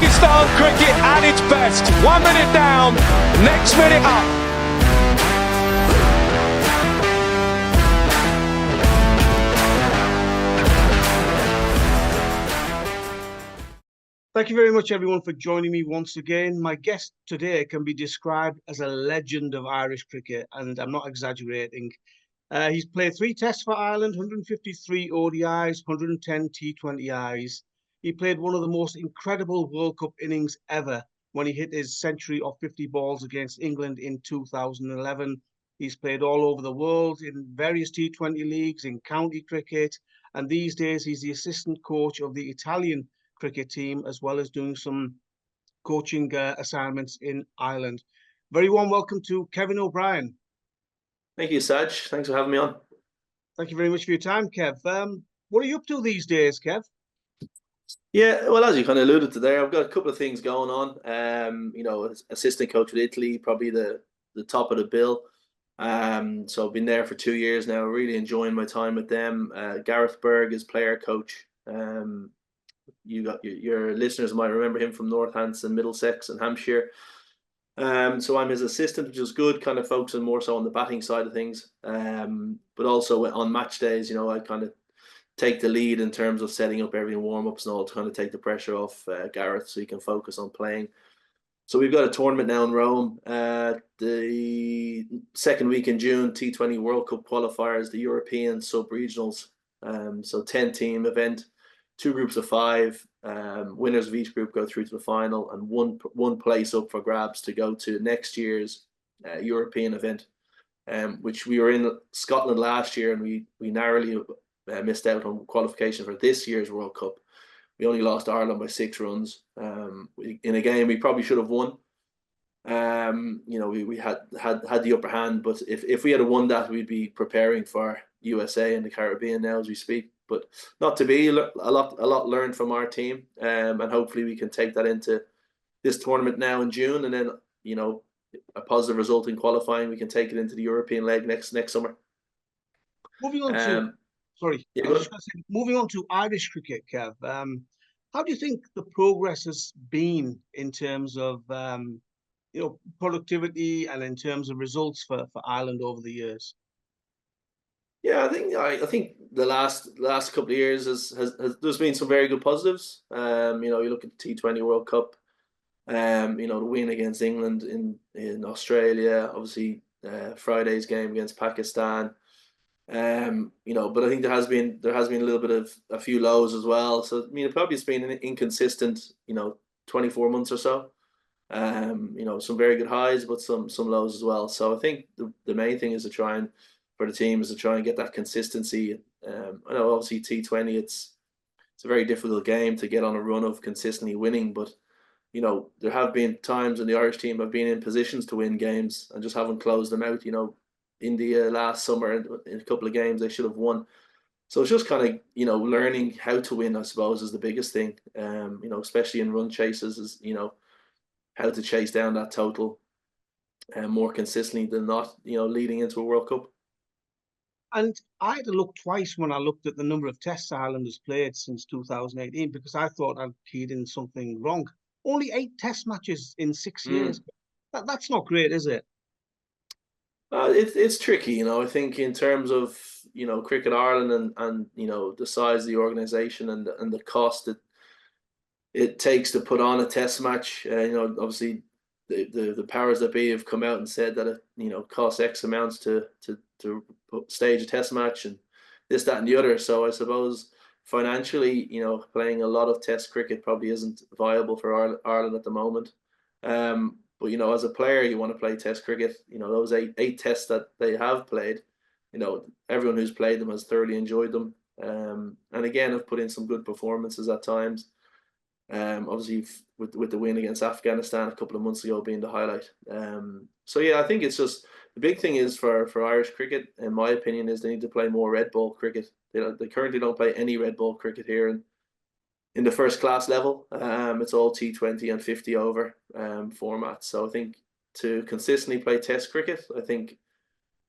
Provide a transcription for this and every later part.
Pakistan cricket at its best. 1 minute down, next minute up. Thank you very much, everyone, for joining me once again. My guest today can be described as a legend of Irish cricket, and I'm not exaggerating. He's played 3 tests for Ireland, 153 ODIs, 110 T20Is. He played one of the most incredible World Cup innings ever when he hit his century of 50 balls against England in 2011. He's played all over the world in various T20 leagues, in county cricket, and these days he's the assistant coach of the Italian cricket team, as well as doing some coaching assignments in Ireland. Very warm welcome to Kevin O'Brien. Thank you, Saj. Thanks for having me on. Thank you very much for your time, Kev. What are you up to these days, Kev? Yeah, well, as you kind of alluded to there, I've got a couple of things going on. Assistant coach with Italy, probably the top of the bill. So I've been there for 2 years now, really enjoying my time with them. Gareth Berg is player coach. Your listeners might remember him from Northampton, Middlesex and Hampshire. So I'm his assistant, which is good, kind of focusing more so on the batting side of things. But also on match days, I kind of take the lead in terms of setting up everything, warm-ups and all, to kind of take the pressure off Gareth so he can focus on playing. So we've got a tournament now in Rome. The second week in June, T20 World Cup qualifiers, the European sub-regionals. So 10-team event, 2 groups of 5. Winners of each group go through to the final, and one place up for grabs to go to next year's European event, which we were in Scotland last year, and we narrowly missed out on qualification for this year's World Cup. We only lost Ireland by 6 runs in a game we probably should have won. We had the upper hand, but if we had won that, we'd be preparing for USA and the Caribbean now as we speak. But not to be. A lot learned from our team, and hopefully we can take that into this tournament now in June, and then a positive result in qualifying, we can take it into the European leg next summer. Moving on to moving on to Irish cricket, Kev. How do you think the progress has been in terms of productivity and in terms of results for Ireland over the years? Yeah, I think the last couple of years has there's been some very good positives. You look at the T20 World Cup, the win against England in Australia, obviously Friday's game against Pakistan. But I think there has been a little bit of a few lows as well. So probably it's been an inconsistent 24 months or so. Some very good highs, but some lows as well. So I think the main thing is for the team is to try and get that consistency. I know obviously T20 it's a very difficult game to get on a run of consistently winning, but there have been times when the Irish team have been in positions to win games and just haven't closed them out. India last summer in a couple of games they should have won. So it's just kind of learning how to win, I suppose, is the biggest thing. Especially in run chases, is how to chase down that total more consistently than not. Leading into a World Cup. And I had to look twice when I looked at the number of tests Ireland has played since 2018, because I thought I'd keyed in something wrong. Only 8 test matches in 6 years. That's not great, is it? It's tricky, I think in terms of Cricket Ireland and the size of the organisation and the cost that it takes to put on a test match. Obviously the powers that be have come out and said that it costs X amounts to stage a test match and this, that, and the other. So I suppose financially, playing a lot of test cricket probably isn't viable for Ireland at the moment. But as a player, you want to play test cricket. Those eight tests that they have played, everyone who's played them has thoroughly enjoyed them. And again, have put in some good performances at times. Obviously with the win against Afghanistan a couple of months ago being the highlight. So yeah, I think it's just the big thing is for Irish cricket, in my opinion, is they need to play more red ball cricket. They currently don't play any red ball cricket here in the first class level. It's all T20 and 50 over format. So I think to consistently play test cricket, I think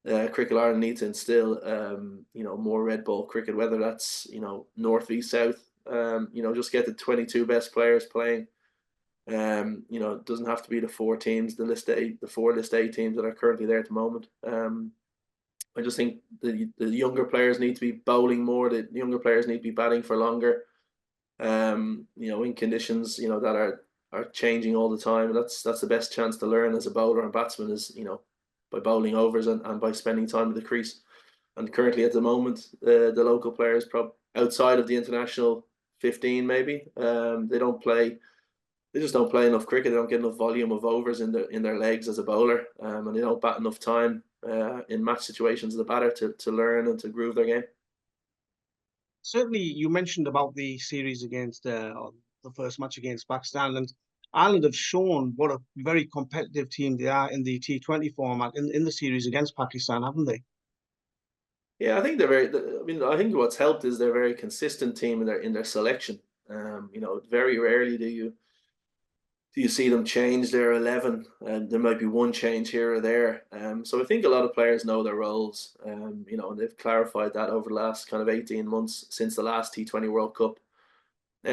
Cricket Ireland needs to instill more red ball cricket, whether that's north, east, south. Just get the 22 best players playing You know, it doesn't have to be the four teams, the four list A teams that are currently there at the moment. I just think the younger players need to be bowling more. The younger players need to be batting for longer. You know, in conditions, you know, that are changing all the time. That's the best chance to learn as a bowler and batsman is, you know, by bowling overs and by spending time at the crease. And currently at the moment, the local players, outside of the international 15, maybe, they don't play. They just don't play enough cricket. They don't get enough volume of overs in their legs as a bowler, and they don't bat enough time in match situations as a batter to learn and to groove their game. Certainly, you mentioned about the series against the first match against Pakistan, and Ireland have shown what a very competitive team they are in the T20 format in the series against Pakistan, haven't they? Yeah, I think they're very. I mean, I think what's helped is they're a very consistent team in their selection. You know, very rarely do you see them change their 11, and there might be one change here or there. So I think a lot of players know their roles. You know, and they've clarified that over the last kind of 18 months since the last T20 World Cup.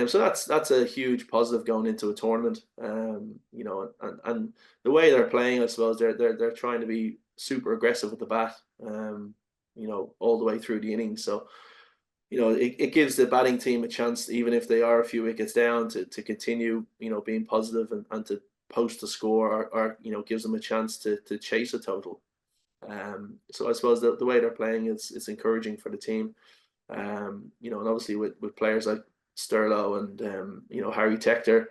So that's a huge positive going into a tournament. You know, and the way they're playing, I suppose they're trying to be super aggressive with the bat. You know, all the way through the innings. So, you know, it gives the batting team a chance, even if they are a few wickets down, to continue, you know, being positive and to post a score, or you know, gives them a chance to chase a total. So I suppose the way they're playing is encouraging for the team. You know, and obviously with players like Sterlo and you know, Harry Tector,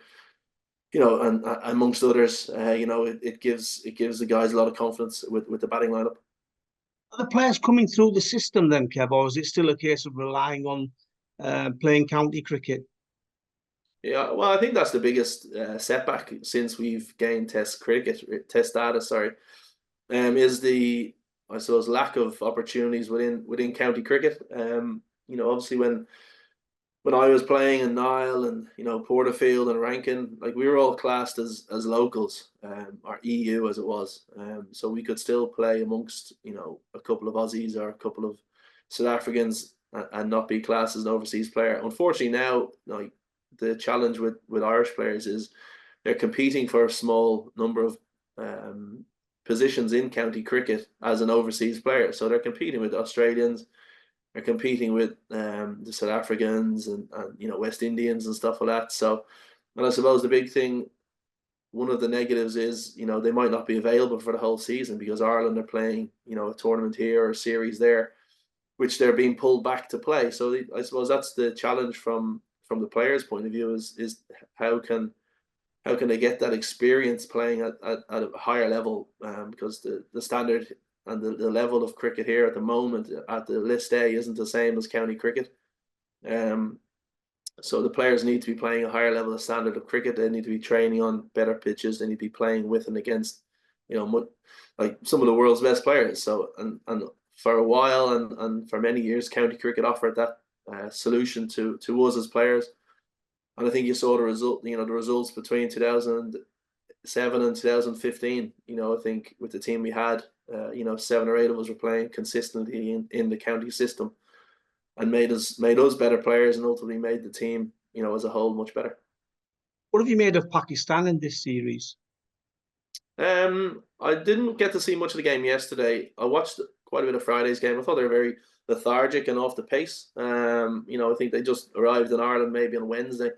you know, and amongst others, you know, it gives the guys a lot of confidence with the batting lineup. Are the players coming through the system then, Kev, or is it still a case of relying on playing county cricket? Yeah, well, I think that's the biggest setback since we've gained test data. Sorry, is the, I suppose, lack of opportunities within county cricket. You know, obviously when I was playing in Nile and, you know, Porterfield and Rankin, like, we were all classed as locals, or EU as it was. So we could still play amongst, you know, a couple of Aussies or a couple of South Africans and not be classed as an overseas player. Unfortunately now, like, the challenge with Irish players is they're competing for a small number of positions in county cricket as an overseas player. So they're competing with Australians, they're competing with the South Africans and you know, West Indians and stuff like that. So, and I suppose the big thing, one of the negatives is, you know, they might not be available for the whole season because Ireland are playing, you know, a tournament here or a series there, which they're being pulled back to play. So I suppose that's the challenge from the players' point of view is how can they get that experience playing at a higher level, because the standard and the level of cricket here at the moment at the list A isn't the same as county cricket. So the players need to be playing a higher level of standard of cricket. They need to be training on better pitches. They need to be playing with and against, you know, like some of the world's best players. So and for a while and for many years, county cricket offered that solution to us as players. And I think you saw the result. You know, the results between 2007 and 2015. You know, I think with the team we had, you know, 7 or 8 of us were playing consistently in the county system, and made us better players, and ultimately made the team, you know, as a whole much better. What have you made of Pakistan in this series? I didn't get to see much of the game yesterday. I watched quite a bit of Friday's game. I thought they were very lethargic and off the pace. You know, I think they just arrived in Ireland maybe on Wednesday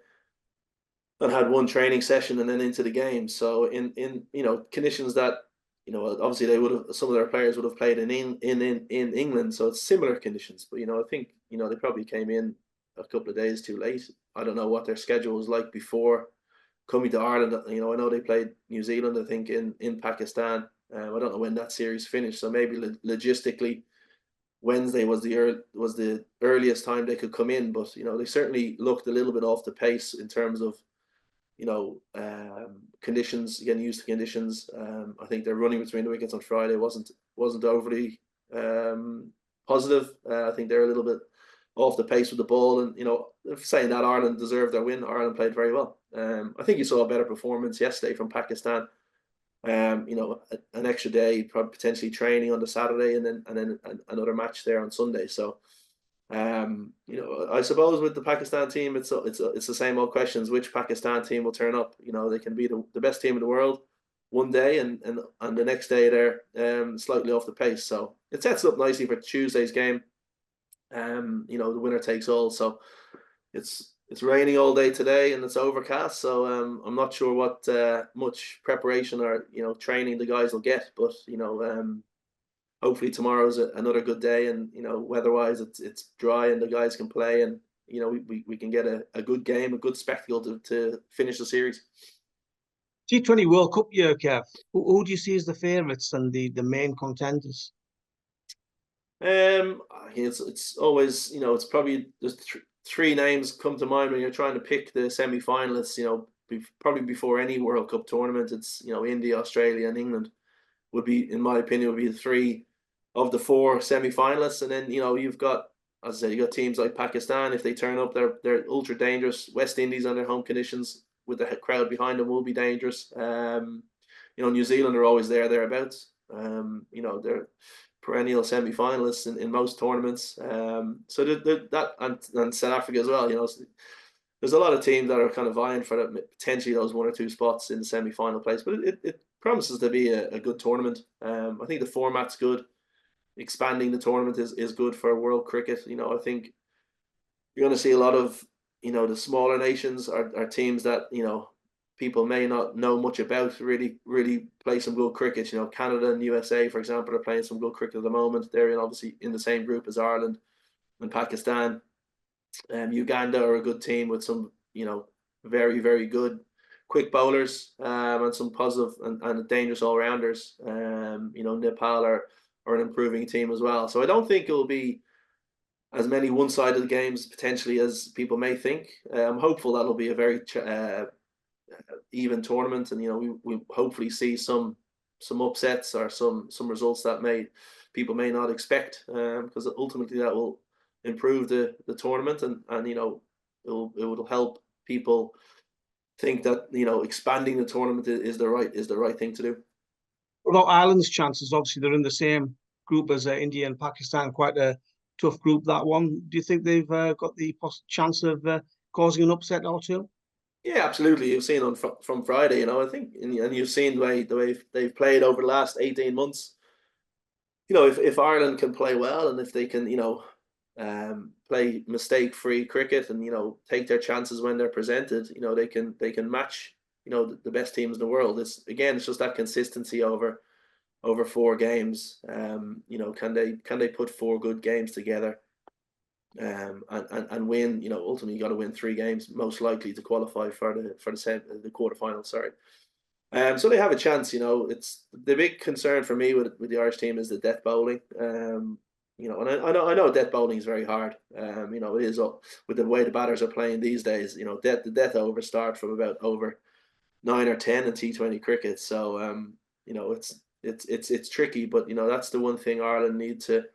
and had one training session and then into the game. So in you know, conditions that, you know, obviously they would have, some of their players would have played in England, so it's similar conditions. But, you know, I think, you know, they probably came in a couple of days too late. I don't know what their schedule was like before coming to Ireland. You know, I know they played New Zealand, I think, in Pakistan. I don't know when that series finished, so maybe logistically Wednesday was the earliest time they could come in. But, you know, they certainly looked a little bit off the pace in terms of, you know, conditions, getting used to conditions. I think their running between the wickets on Friday wasn't overly positive. I think they're a little bit off the pace with the ball, and, you know, saying that, Ireland deserved their win. Ireland played very well. I think you saw a better performance yesterday from Pakistan. You know, an extra day, potentially training on the Saturday, and then another match there on Sunday. So I suppose with the Pakistan team, it's the same old questions. Which Pakistan team will turn up? They can be the best team in the world one day, and the next day they're slightly off the pace. So it sets up nicely for Tuesday's game. The winner takes all. So it's raining all day today and it's overcast. So I'm not sure what much preparation or training the guys will get, but hopefully tomorrow's another good day, and weather-wise it's dry and the guys can play, and we can get a good game, a good spectacle to finish the series. T20 World Cup year, Kev. Who do you see as the favourites and the main contenders? It's always it's probably there's three names come to mind when you're trying to pick the semi-finalists. Probably before any World Cup tournament, it's India, Australia, and England would be, in my opinion, would be the three of the four semi-finalists. And then you've got, as I said, you got teams like Pakistan. If they turn up, they're ultra dangerous. West Indies under home conditions with the crowd behind them will be dangerous. New Zealand are always thereabouts. They're perennial semi-finalists in most tournaments. So that and South Africa as well. There's a lot of teams that are kind of vying for that, potentially those one or two spots in the semi-final place. But it promises to be a good tournament. I think the format's good. Expanding the tournament is good for world cricket. I think you're going to see a lot of the smaller nations are teams that people may not know much about really play some good cricket. Canada and USA, for example, are playing some good cricket at the moment. They're obviously in the same group as Ireland and Pakistan. Uganda are a good team with some very, very good quick bowlers and some positive and dangerous all-rounders. Nepal are an improving team as well. So I don't think it will be as many one-sided games potentially as people may think. I'm hopeful that'll be a very even tournament, and we hopefully see some upsets or some results that people may not expect, because ultimately that will improve the tournament, and it will help people think that expanding the tournament is the right thing to do. What about Ireland's chances? Obviously, they're in the same group as India and Pakistan. Quite a tough group, that one. Do you think they've got the chance of causing an upset or two? Yeah, absolutely. You've seen from Friday, I think, and you've seen the way they've played over the last 18 months. If Ireland can play well, and if they can, play mistake-free cricket, and take their chances when they're presented, they can match the best teams in the world. It's just that consistency over 4 games. Can they put 4 good games together and win? Ultimately you got to win 3 games most likely to qualify for the quarterfinals. Sorry. So they have a chance. It's the big concern for me with the Irish team is the death bowling. And I know death bowling is very hard. It is with the way the batters are playing these days. The death overs start from about over 9 or 10 in T20 cricket. So it's tricky, but that's the one thing Ireland need to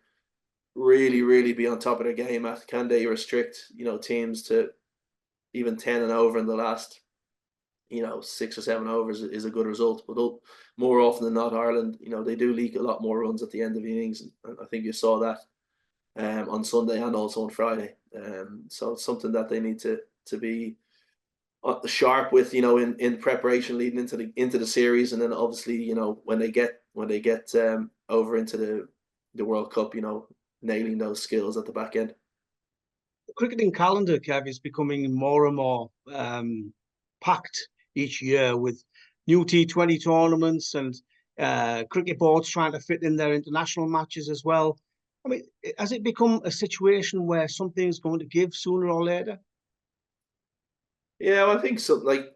really be on top of their game at. Can they restrict teams to even 10 and over in the last 6 or 7 overs is a good result. But more often than not, Ireland, they do leak a lot more runs at the end of the innings, and I think you saw that on Sunday and also on Friday. So it's something that they need to be sharp with, in preparation leading into the series, and then obviously when they get over into the World Cup, nailing those skills at the back end. The cricketing calendar, Kev, is becoming more and more packed each year with new T20 tournaments and cricket boards trying to fit in their international matches as well. I mean, has it become a situation where something's going to give sooner or later? Yeah, well, I think so. Like,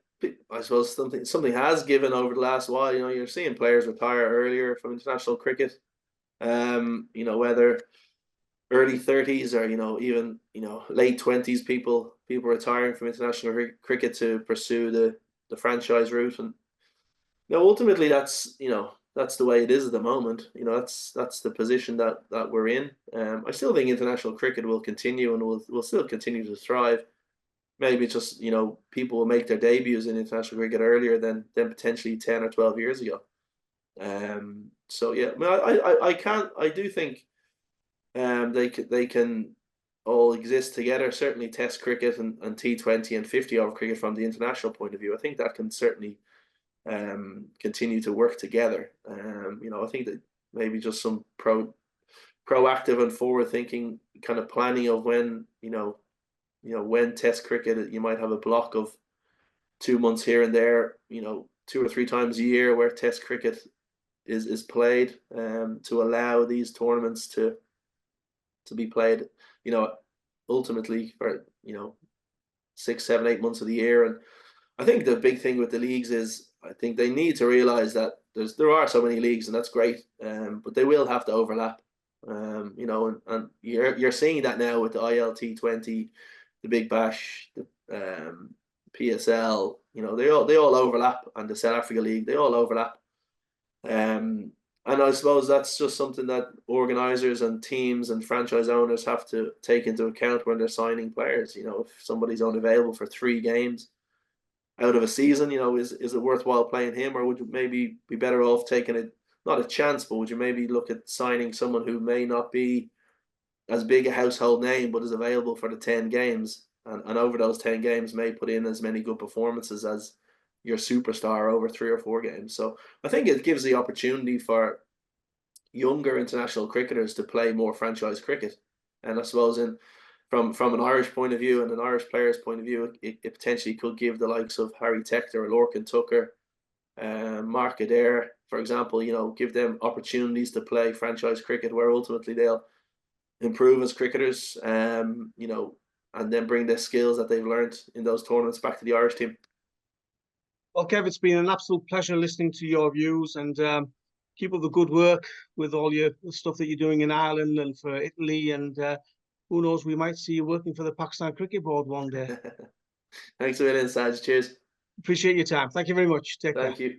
I suppose something has given over the last while. You're seeing players retire earlier from international cricket. Whether early 30s or even late 20s, people retiring from international cricket to pursue the franchise route, and ultimately that's the way it is at the moment. That's the position that we're in. I still think international cricket will continue and will still continue to thrive. Maybe just people will make their debuts in international cricket earlier than potentially 10 or 12 years ago. So yeah, I do think they can all exist together. Certainly Test cricket and T20 and 50-over cricket from the international point of view. I think that can certainly continue to work together. You know, I think that maybe just some proactive and forward-thinking kind of planning of when, when Test cricket, you might have a block of 2 months here and there, 2 or 3 times a year where Test cricket is played, to allow these tournaments to be played, ultimately for 6, 7, 8 months of the year. And I think the big thing with the leagues is I think they need to realize that there are so many leagues, and that's great, but they will have to overlap. And you're seeing that now with the ILT20, the Big Bash, the PSL. They all overlap, and the South Africa League, they all overlap. And I suppose that's just something that organisers and teams and franchise owners have to take into account when they're signing players. If somebody's unavailable for 3 games out of a season, is it worthwhile playing him, or would you maybe be better off taking not a chance, but would you maybe look at signing someone who may not be as big a household name, but is available for the 10 games, and over those 10 games may put in as many good performances as your superstar over 3 or 4 games. So I think it gives the opportunity for younger international cricketers to play more franchise cricket. And I suppose from an Irish point of view and an Irish player's point of view, it potentially could give the likes of Harry Tector, Lorcan Tucker, Mark Adair, for example, give them opportunities to play franchise cricket where ultimately they'll improve as cricketers, and then bring their skills that they've learned in those tournaments back to the Irish team. Well, Kev, it's been an absolute pleasure listening to your views, and keep up the good work with all the stuff that you're doing in Ireland and for Italy, and who knows, we might see you working for the Pakistan Cricket Board one day. Thanks a million, Saj. Cheers. Appreciate your time. Thank you very much. Take care. Thank you.